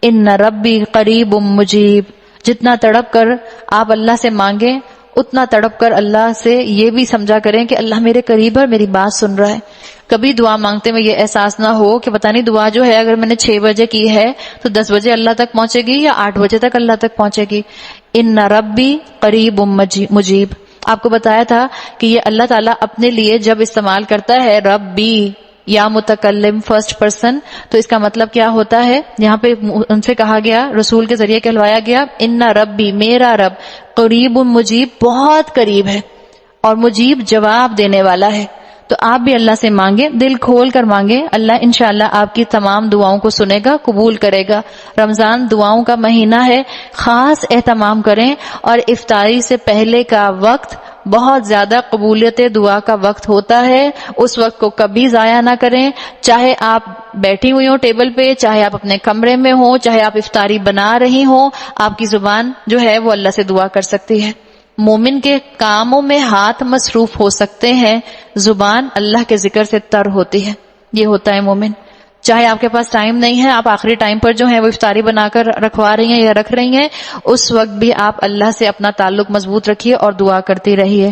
ان ربی قریب مجیب. جتنا تڑپ کر آپ اللہ سے مانگیں اتنا تڑپ کر اللہ سے یہ بھی سمجھا کریں کہ اللہ میرے قریب ہے، میری بات سن رہا ہے. کبھی دعا مانگتے میں یہ احساس نہ ہو کہ پتہ نہیں دعا جو ہے اگر میں نے 6 بجے کی ہے تو 10 بجے اللہ تک پہنچے گی یا 8 بجے تک اللہ تک پہنچے گی. ان ربی قریب مجیب. آپ کو بتایا تھا کہ یہ اللہ تعالیٰ اپنے لیے جب استعمال کرتا ہے ربی یا متکلم فرسٹ پرسن تو اس کا مطلب کیا ہوتا ہے. یہاں پہ ان سے کہا گیا، رسول کے ذریعے کہلوایا گیا، ان ربی میرا رب قریب مجیب بہت قریب ہے اور مجیب جواب دینے والا ہے. تو آپ بھی اللہ سے مانگیں، دل کھول کر مانگیں، اللہ انشاءاللہ آپ کی تمام دعاؤں کو سنے گا، قبول کرے گا. رمضان دعاؤں کا مہینہ ہے، خاص اہتمام کریں. اور افطاری سے پہلے کا وقت بہت زیادہ قبولیت دعا کا وقت ہوتا ہے، اس وقت کو کبھی ضائع نہ کریں. چاہے آپ بیٹھی ہوئی ہوں ٹیبل پہ، چاہے آپ اپنے کمرے میں ہوں، چاہے آپ افطاری بنا رہی ہوں، آپ کی زبان جو ہے وہ اللہ سے دعا کر سکتی ہے. مومن کے کاموں میں ہاتھ مصروف ہو سکتے ہیں، زبان اللہ کے ذکر سے تر ہوتی ہے. یہ ہوتا ہے مومن. چاہے آپ کے پاس ٹائم نہیں ہے، آپ آخری ٹائم پر جو ہے وہ افطاری بنا کر رکھوا رہی ہیں یا رکھ رہی ہیں، اس وقت بھی آپ اللہ سے اپنا تعلق مضبوط رکھیے اور دعا کرتی رہیے.